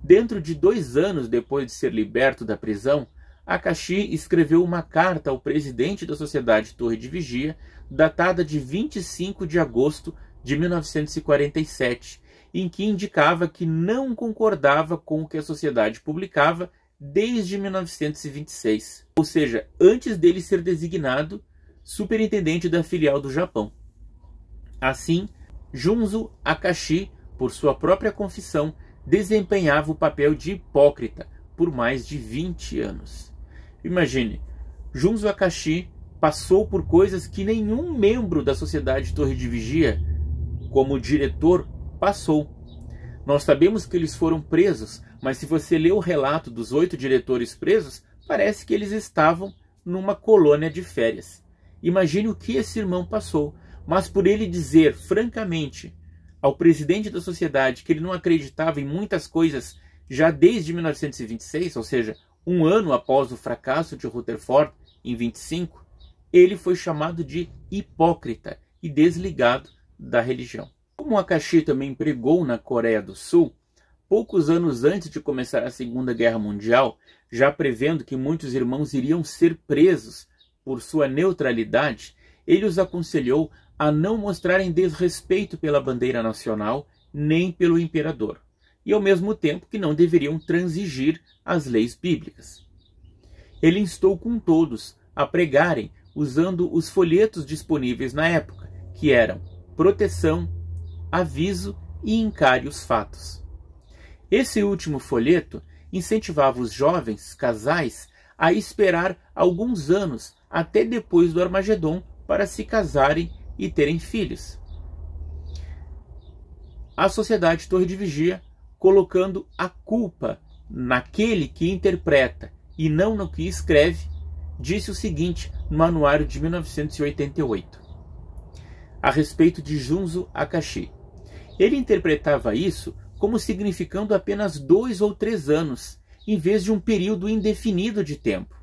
dentro de 2 anos depois de ser liberto da prisão, Akashi escreveu uma carta ao presidente da Sociedade Torre de Vigia, datada de 25 de agosto de 1947, em que indicava que não concordava com o que a sociedade publicava desde 1926, ou seja, antes dele ser designado superintendente da filial do Japão. Assim, Junzo Akashi, por sua própria confissão, desempenhava o papel de hipócrita por mais de 20 anos. Imagine, Junzo Akashi passou por coisas que nenhum membro da Sociedade Torre de Vigia, como diretor, passou. Nós sabemos que eles foram presos, mas se você ler o relato dos 8 diretores presos, parece que eles estavam numa colônia de férias. Imagine o que esse irmão passou, mas por ele dizer francamente ao presidente da sociedade que ele não acreditava em muitas coisas já desde 1926, ou seja, 1 ano após o fracasso de Rutherford em 25, ele foi chamado de hipócrita e desligado da religião. Como Akashi também pregou na Coreia do Sul, poucos anos antes de começar a Segunda Guerra Mundial, já prevendo que muitos irmãos iriam ser presos por sua neutralidade, ele os aconselhou a não mostrarem desrespeito pela bandeira nacional nem pelo imperador, e ao mesmo tempo que não deveriam transigir as leis bíblicas. Ele instou com todos a pregarem usando os folhetos disponíveis na época, que eram proteção, aviso e encare os fatos. Esse último folheto incentivava os jovens casais a esperar alguns anos até depois do Armagedon para se casarem e terem filhos. A Sociedade Torre de Vigia, colocando a culpa naquele que interpreta e não no que escreve, disse o seguinte no anuário de 1988, a respeito de Junzo Akashi. Ele interpretava isso como significando apenas 2 ou 3 anos, em vez de um período indefinido de tempo.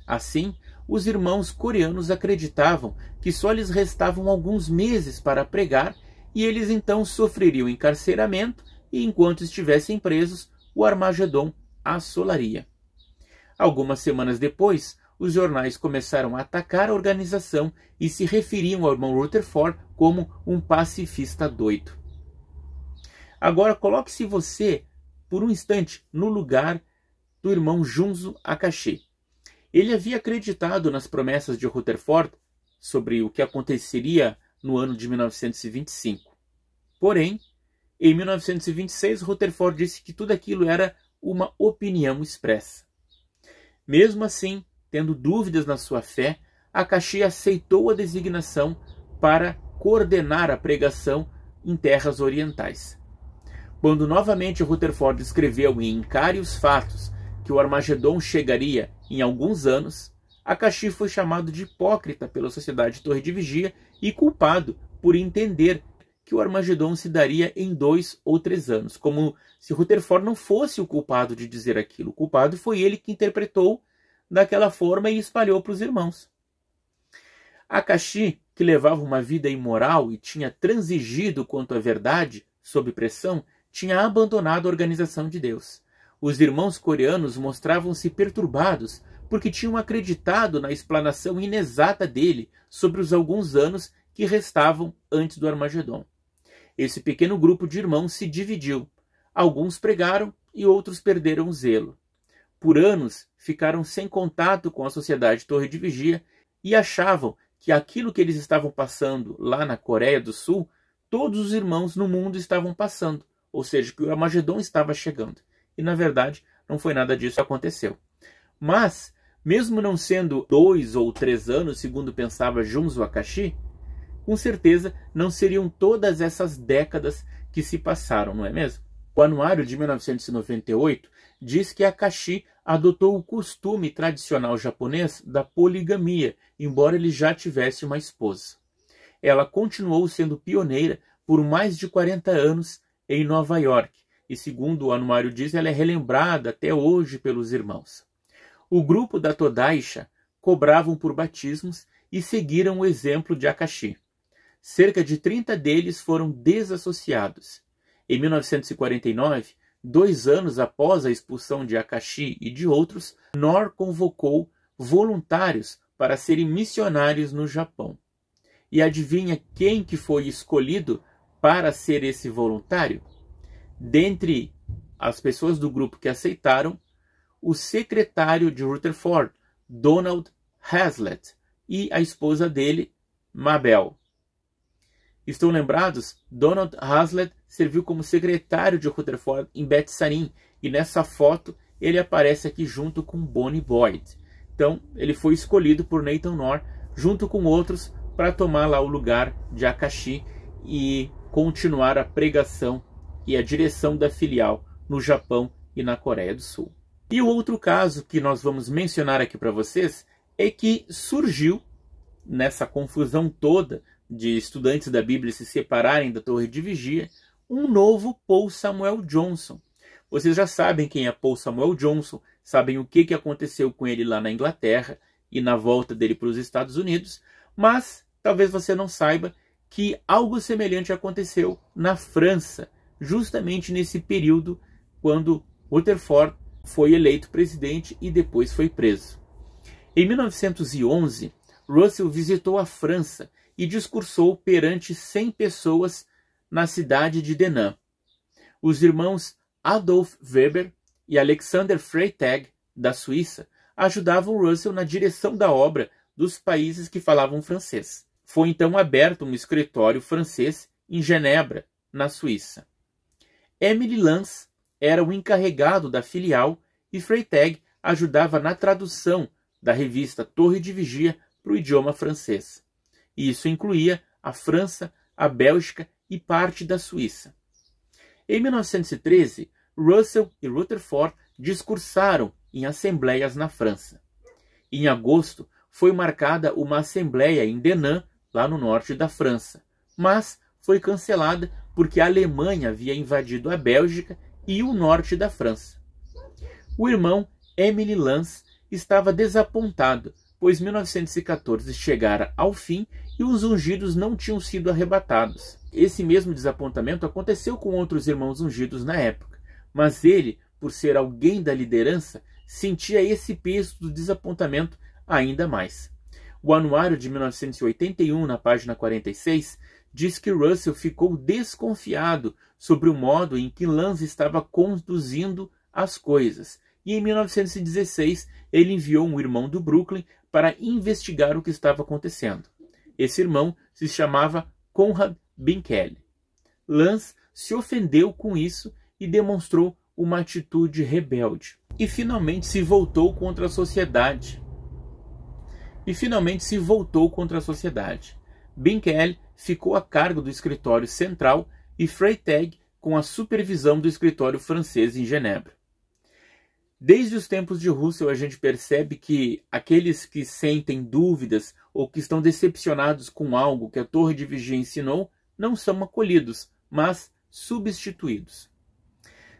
Assim, os irmãos coreanos acreditavam que só lhes restavam alguns meses para pregar e eles então sofreriam encarceramento e, enquanto estivessem presos, o Armagedon assolaria. Algumas semanas depois, os jornais começaram a atacar a organização e se referiam ao irmão Rutherford como um pacifista doido. Agora coloque-se você, por um instante, no lugar do irmão Junzo Akashi. Ele havia acreditado nas promessas de Rutherford sobre o que aconteceria no ano de 1925. Porém, em 1926, Rutherford disse que tudo aquilo era uma opinião expressa. Mesmo assim, tendo dúvidas na sua fé, Akashi aceitou a designação para coordenar a pregação em terras orientais. Quando novamente Rutherford escreveu em Encare os Fatos que o Armagedon chegaria em alguns anos, Akashi foi chamado de hipócrita pela Sociedade Torre de Vigia e culpado por entender que o Armagedon se daria em 2 ou 3 anos, como se Rutherford não fosse o culpado de dizer aquilo. O culpado foi ele que interpretou daquela forma e espalhou para os irmãos. Akashi, que levava uma vida imoral e tinha transigido quanto à verdade sob pressão, tinha abandonado a organização de Deus. Os irmãos coreanos mostravam-se perturbados porque tinham acreditado na explanação inexata dele sobre os alguns anos que restavam antes do Armagedon. Esse pequeno grupo de irmãos se dividiu. Alguns pregaram e outros perderam o zelo. Por anos ficaram sem contato com a Sociedade Torre de Vigia e achavam que aquilo que eles estavam passando lá na Coreia do Sul, todos os irmãos no mundo estavam passando, ou seja, que o Armagedon estava chegando. E na verdade não foi nada disso que aconteceu. Mas, mesmo não sendo 2 ou 3 anos, segundo pensava Junzo Akashi, com certeza não seriam todas essas décadas que se passaram, não é mesmo? O anuário de 1998 diz que Akashi adotou o costume tradicional japonês da poligamia, embora ele já tivesse uma esposa. Ela continuou sendo pioneira por mais de 40 anos em Nova York, e segundo o anuário diz, ela é relembrada até hoje pelos irmãos. O grupo da Todaisha cobravam por batismos e seguiram o exemplo de Akashi. Cerca de 30 deles foram desassociados. Em 1949, 2 anos após a expulsão de Akashi e de outros, Knorr convocou voluntários para serem missionários no Japão. E adivinha quem que foi escolhido para ser esse voluntário? Dentre as pessoas do grupo que aceitaram, o secretário de Rutherford, Donald Hazlitt, e a esposa dele, Mabel. Estão lembrados? Donald Hazlitt serviu como secretário de Rutherford em Betsarim, e nessa foto ele aparece aqui junto com Bonnie Boyd. Então ele foi escolhido por Nathan Knorr, junto com outros, para tomar lá o lugar de Akashi e continuar a pregação e a direção da filial no Japão e na Coreia do Sul. E o outro caso que nós vamos mencionar aqui para vocês é que surgiu, nessa confusão toda de estudantes da Bíblia se separarem da Torre de Vigia, um novo Paul Samuel Johnson. Vocês já sabem quem é Paul Samuel Johnson, sabem o que aconteceu com ele lá na Inglaterra e na volta dele para os Estados Unidos, mas talvez você não saiba que algo semelhante aconteceu na França, justamente nesse período quando Rutherford foi eleito presidente e depois foi preso. Em 1911, Russell visitou a França e discursou perante 100 pessoas na cidade de Denain. Os irmãos Adolf Weber e Alexander Freytag, da Suíça, ajudavam Russell na direção da obra dos países que falavam francês. Foi então aberto um escritório francês em Genebra, na Suíça. Emily Lance era o encarregado da filial e Freytag ajudava na tradução da revista Torre de Vigia para o idioma francês. E isso incluía a França, a Bélgica e parte da Suíça. Em 1913, Russell e Rutherford discursaram em assembleias na França. Em agosto, foi marcada uma assembleia em Denain, lá no norte da França, mas foi cancelada porque a Alemanha havia invadido a Bélgica e o norte da França. O irmão Emily Lance estava desapontado, pois 1914 chegara ao fim e os ungidos não tinham sido arrebatados. Esse mesmo desapontamento aconteceu com outros irmãos ungidos na época, mas ele, por ser alguém da liderança, sentia esse peso do desapontamento ainda mais. O anuário de 1981, na página 46, diz que Russell ficou desconfiado sobre o modo em que Lance estava conduzindo as coisas, e em 1916 ele enviou um irmão do Brooklyn para investigar o que estava acontecendo. Esse irmão se chamava Conrad Binkelly. Lance se ofendeu com isso e demonstrou uma atitude rebelde. E finalmente se voltou contra a sociedade. Binkelly ficou a cargo do escritório central e Freytag com a supervisão do escritório francês em Genebra. Desde os tempos de Russell, a gente percebe que aqueles que sentem dúvidas ou que estão decepcionados com algo que a Torre de Vigia ensinou não são acolhidos, mas substituídos.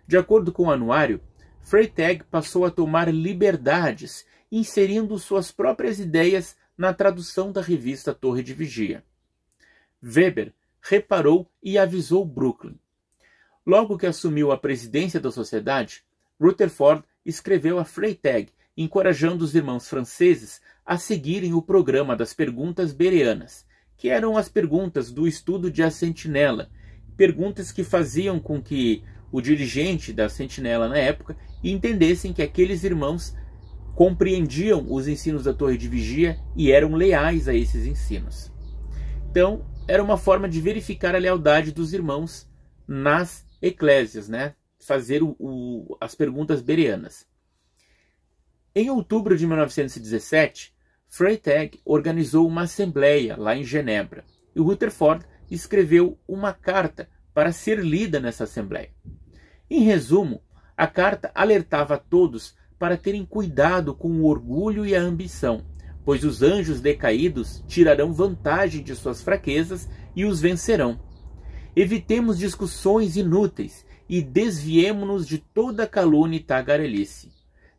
De acordo com o anuário, Freytag passou a tomar liberdades, inserindo suas próprias ideias na tradução da revista Torre de Vigia. Weber reparou e avisou Brooklyn. Logo que assumiu a presidência da sociedade, Rutherford escreveu a Freytag, encorajando os irmãos franceses a seguirem o programa das perguntas bereanas, que eram as perguntas do estudo de A Sentinela, perguntas que faziam com que o dirigente da Sentinela na época entendessem que aqueles irmãos compreendiam os ensinos da Torre de Vigia e eram leais a esses ensinos. Então, era uma forma de verificar a lealdade dos irmãos nas eclésias, né? Fazer as perguntas bereanas. Em outubro de 1917, Freytag organizou uma assembleia lá em Genebra e Rutherford escreveu uma carta para ser lida nessa assembleia. Em resumo, a carta alertava a todos para terem cuidado com o orgulho e a ambição, pois os anjos decaídos tirarão vantagem de suas fraquezas e os vencerão. Evitemos discussões inúteis e desviemo-nos de toda calúnia e tagarelice.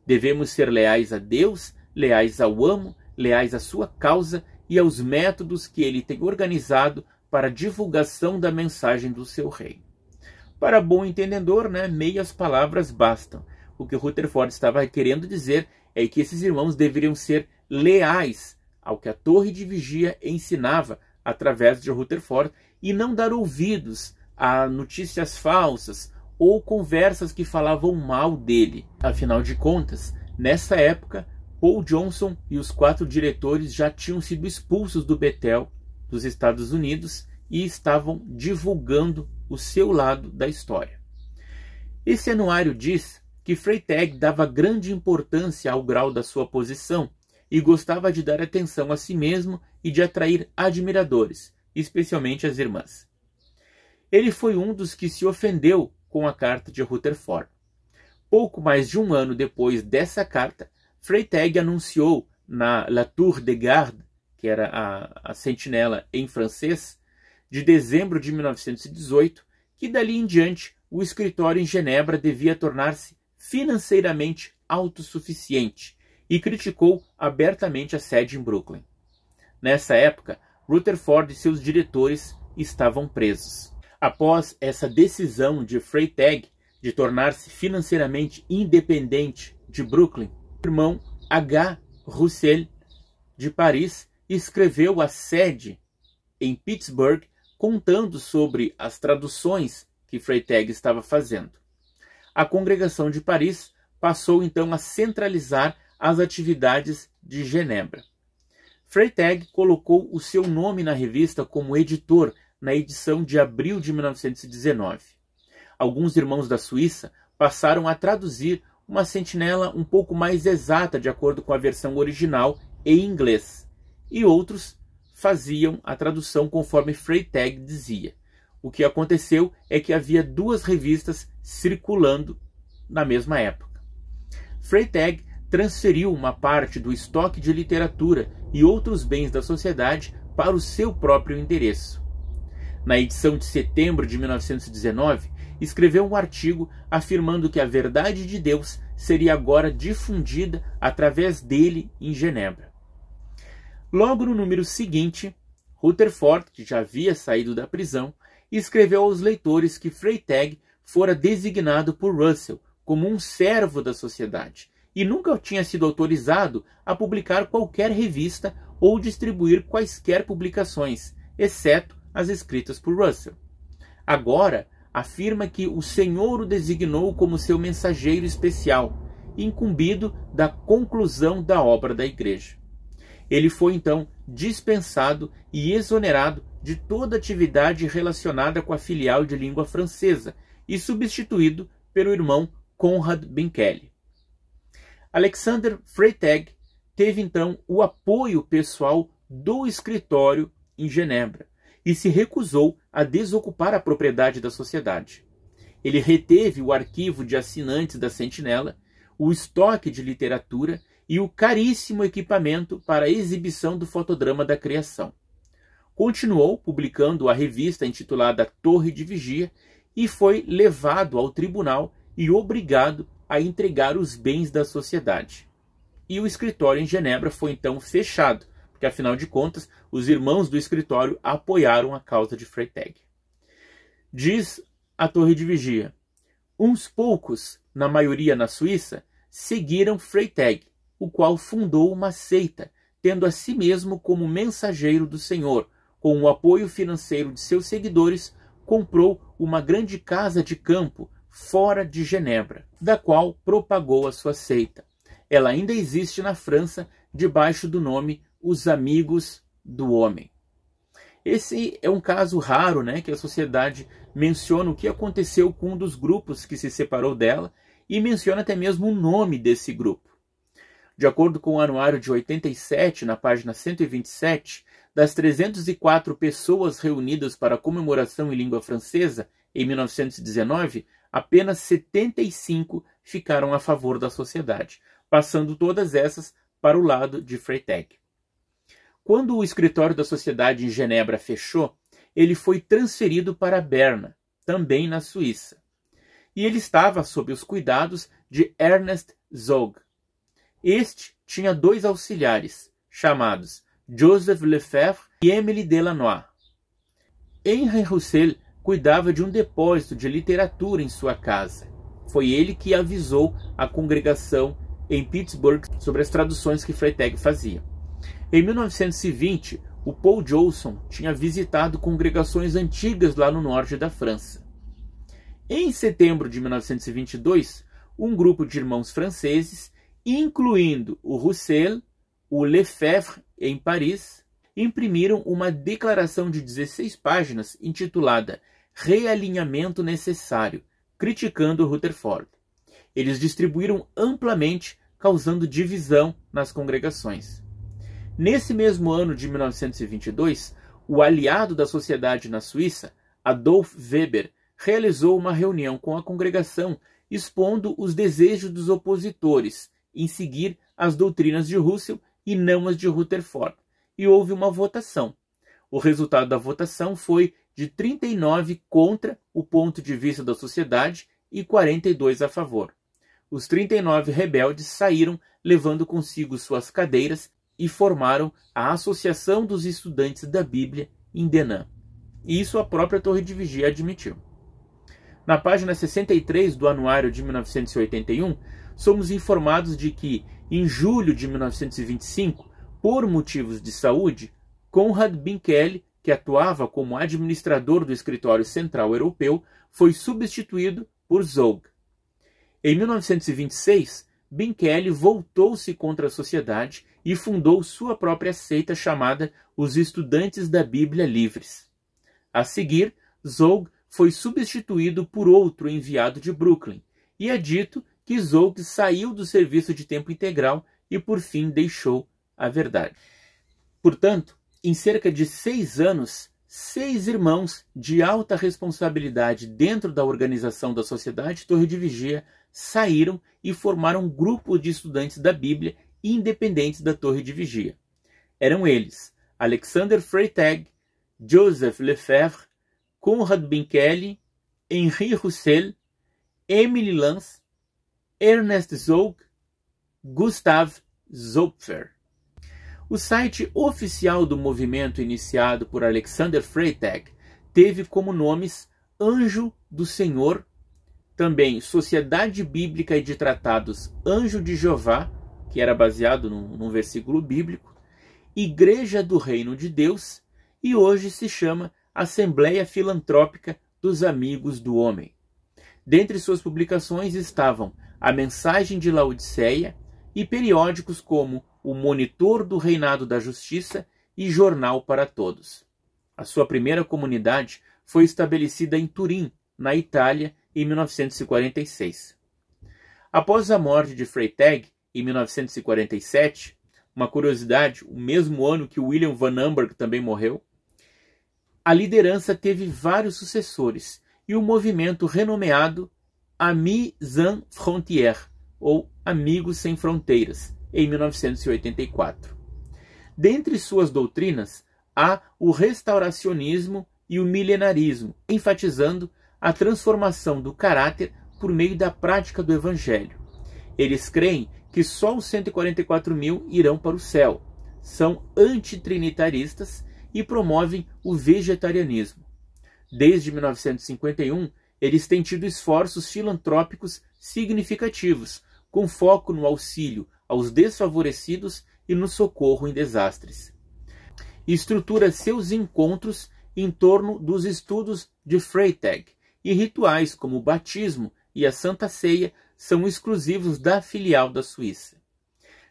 Devemos ser leais a Deus, leais ao amo, leais à sua causa e aos métodos que ele tem organizado para a divulgação da mensagem do seu reino. Para bom entendedor, meias palavras bastam. O que Rutherford estava querendo dizer é que esses irmãos deveriam ser leais ao que a Torre de Vigia ensinava através de Rutherford e não dar ouvidos a notícias falsas ou conversas que falavam mal dele. Afinal de contas, nessa época, Paul Johnson e os 4 diretores já tinham sido expulsos do Betel, dos Estados Unidos, e estavam divulgando o seu lado da história. Esse anuário diz que Freytag dava grande importância ao grau da sua posição e gostava de dar atenção a si mesmo e de atrair admiradores, especialmente as irmãs. Ele foi um dos que se ofendeu com a carta de Rutherford. Pouco mais de um ano depois dessa carta, Freytag anunciou na La Tour de Garde, que era a sentinela em francês, de dezembro de 1918, que dali em diante o escritório em Genebra devia tornar-se financeiramente autossuficiente e criticou abertamente a sede em Brooklyn. Nessa época, Rutherford e seus diretores estavam presos. Após essa decisão de Freytag de tornar-se financeiramente independente de Brooklyn, o irmão H. Roussel, de Paris, escreveu a sede em Pittsburgh, contando sobre as traduções que Freytag estava fazendo. A congregação de Paris passou então a centralizar as atividades de Genebra. Freytag colocou o seu nome na revista como editor na edição de abril de 1919. Alguns irmãos da Suíça passaram a traduzir uma sentinela um pouco mais exata de acordo com a versão original em inglês, e outros faziam a tradução conforme Freytag dizia. O que aconteceu é que havia duas revistas circulando na mesma época. Freytag transferiu uma parte do estoque de literatura e outros bens da sociedade para o seu próprio endereço. Na edição de setembro de 1919, escreveu um artigo afirmando que a verdade de Deus seria agora difundida através dele em Genebra. Logo no número seguinte, Rutherford, que já havia saído da prisão, escreveu aos leitores que Freytag fora designado por Russell como um servo da sociedade e nunca tinha sido autorizado a publicar qualquer revista ou distribuir quaisquer publicações, exceto as escritas por Russell. Agora, afirma que o Senhor o designou como seu mensageiro especial, incumbido da conclusão da obra da igreja. Ele foi então dispensado e exonerado de toda atividade relacionada com a filial de língua francesa e substituído pelo irmão Conrad Binkele. Alexander Freytag teve então o apoio pessoal do escritório em Genebra e se recusou a desocupar a propriedade da sociedade. Ele reteve o arquivo de assinantes da Sentinela, o estoque de literatura e o caríssimo equipamento para a exibição do fotodrama da criação. Continuou publicando a revista intitulada Torre de Vigia e foi levado ao tribunal e obrigado a entregar os bens da sociedade. E o escritório em Genebra foi então fechado, porque afinal de contas os irmãos do escritório apoiaram a causa de Freytag. Diz a Torre de Vigia: uns poucos, na maioria na Suíça, seguiram Freytag, o qual fundou uma seita, tendo a si mesmo como mensageiro do Senhor. Com o apoio financeiro de seus seguidores, comprou uma grande casa de campo fora de Genebra, da qual propagou a sua seita. Ela ainda existe na França, debaixo do nome Os Amigos do Homem. Esse é um caso raro, que a sociedade menciona o que aconteceu com um dos grupos que se separou dela e menciona até mesmo o nome desse grupo. De acordo com o anuário de 87, na página 127, das 304 pessoas reunidas para a comemoração em língua francesa em 1919, apenas 75 ficaram a favor da sociedade, passando todas essas para o lado de Freytag. Quando o escritório da sociedade em Genebra fechou, ele foi transferido para Berna, também na Suíça. E ele estava sob os cuidados de Ernest Zog. Este tinha dois auxiliares, chamados Joseph Lefebvre e Émile Delannoy. Henri Roussel cuidava de um depósito de literatura em sua casa. Foi ele que avisou a congregação em Pittsburgh sobre as traduções que Freytag fazia. Em 1920, o Paul Jousson tinha visitado congregações antigas lá no norte da França. Em setembro de 1922, um grupo de irmãos franceses, incluindo o Roussel, o Lefebvre em Paris, imprimiram uma declaração de 16 páginas intitulada Realinhamento Necessário, criticando Rutherford. Eles distribuíram amplamente, causando divisão nas congregações. Nesse mesmo ano de 1922, o aliado da sociedade na Suíça, Adolf Weber, realizou uma reunião com a congregação, expondo os desejos dos opositores em seguir as doutrinas de Russell e não as de Rutherford, e houve uma votação. O resultado da votação foi de 39 contra o ponto de vista da sociedade e 42 a favor. Os 39 rebeldes saíram levando consigo suas cadeiras e formaram a Associação dos Estudantes da Bíblia em Denain. E isso a própria Torre de Vigia admitiu. Na página 63 do Anuário de 1981, somos informados de que, em julho de 1925, por motivos de saúde, Konrad Binkelly, que atuava como administrador do Escritório Central Europeu, foi substituído por Zog. Em 1926, Binkelly voltou-se contra a sociedade e fundou sua própria seita chamada Os Estudantes da Bíblia Livres. A seguir, Zog foi substituído por outro enviado de Brooklyn, e é dito que Zog saiu do serviço de tempo integral e por fim deixou a verdade. Portanto, em cerca de 6 anos, 6 irmãos de alta responsabilidade dentro da organização da Sociedade Torre de Vigia saíram e formaram um grupo de estudantes da Bíblia independentes da Torre de Vigia. Eram eles Alexander Freytag, Joseph Lefebvre, Konrad Binkelly, Henri Roussel, Emily Lance, Ernest Zog, Gustav Zopfer. O site oficial do movimento iniciado por Alexander Freytag teve como nomes Anjo do Senhor, também Sociedade Bíblica e de Tratados Anjo de Jeová, que era baseado num versículo bíblico, Igreja do Reino de Deus, e hoje se chama Assembleia Filantrópica dos Amigos do Homem. Dentre suas publicações estavam a Mensagem de Laodiceia e periódicos como O Monitor do Reinado da Justiça e Jornal para Todos. A sua primeira comunidade foi estabelecida em Turim, na Itália, em 1946. Após a morte de Freytag, em 1947, uma curiosidade, o mesmo ano que William Van Amberg também morreu, a liderança teve vários sucessores e o movimento renomeado Amis Sans Frontières, ou Amigos Sem Fronteiras, em 1984. Dentre suas doutrinas, há o restauracionismo e o milenarismo, enfatizando a transformação do caráter por meio da prática do Evangelho. Eles creem que só os 144 mil irão para o céu, são antitrinitaristas e promovem o vegetarianismo. Desde 1951, eles têm tido esforços filantrópicos significativos, com foco no auxílio aos desfavorecidos e no socorro em desastres. Estrutura seus encontros em torno dos estudos de Freytag, e rituais como o batismo e a Santa Ceia são exclusivos da filial da Suíça.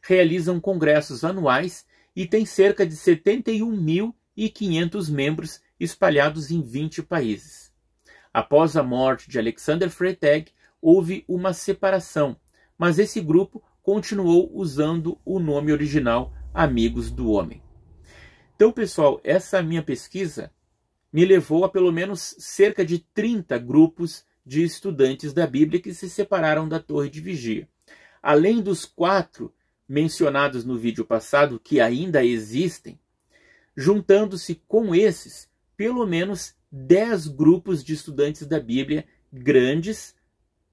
Realizam congressos anuais e têm cerca de 71.500 membros espalhados em 20 países. Após a morte de Alexander Freytag, houve uma separação, mas esse grupo continuou usando o nome original Amigos do Homem. Então, pessoal, essa minha pesquisa me levou a pelo menos cerca de 30 grupos de estudantes da Bíblia que se separaram da Torre de Vigia. Além dos 4 mencionados no vídeo passado, que ainda existem, juntando-se com esses, pelo menos 10 grupos de estudantes da Bíblia grandes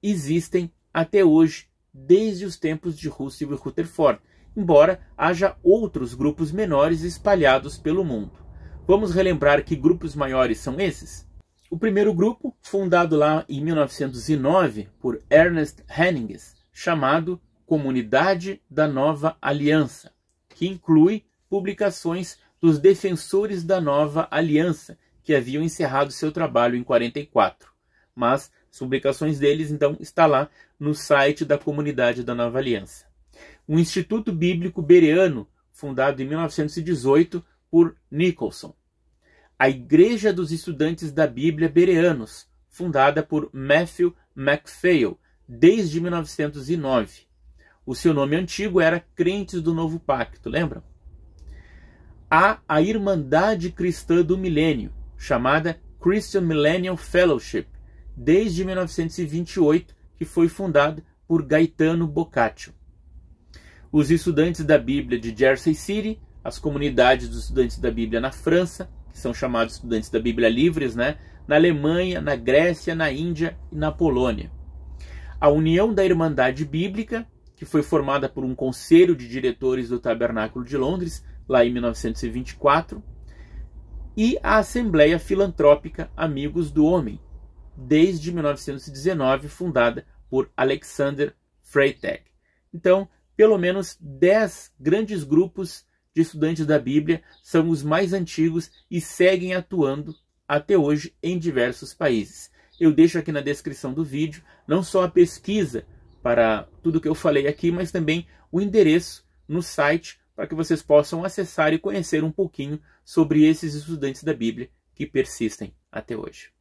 existem até hoje, desde os tempos de Russell e Rutherford, embora haja outros grupos menores espalhados pelo mundo. Vamos relembrar que grupos maiores são esses? O primeiro grupo, fundado lá em 1909 por Ernest Hennings, chamado Comunidade da Nova Aliança, que inclui publicações dos defensores da Nova Aliança, que haviam encerrado seu trabalho em 44. Mas as publicações deles, então, está lá no site da Comunidade da Nova Aliança. O Instituto Bíblico Bereano, fundado em 1918 por Nicholson. A Igreja dos Estudantes da Bíblia Bereanos, fundada por Matthew MacPhail, desde 1909. O seu nome antigo era Crentes do Novo Pacto, lembram? Há a Irmandade Cristã do Milênio, chamada Christian Millennial Fellowship, desde 1928, que foi fundada por Gaetano Boccaccio. Os Estudantes da Bíblia de Jersey City, as comunidades dos Estudantes da Bíblia na França, que são chamados Estudantes da Bíblia Livres, né? Na Alemanha, na Grécia, na Índia e na Polônia. A União da Irmandade Bíblica, que foi formada por um conselho de diretores do Tabernáculo de Londres, lá em 1924. e a Assembleia Filantrópica Amigos do Homem, desde 1919, fundada por Alexander Freytag. Então, pelo menos 10 grandes grupos de estudantes da Bíblia são os mais antigos e seguem atuando até hoje em diversos países. Eu deixo aqui na descrição do vídeo não só a pesquisa para tudo que eu falei aqui, mas também o endereço no site para que vocês possam acessar e conhecer um pouquinho sobre esses estudantes da Bíblia que persistem até hoje.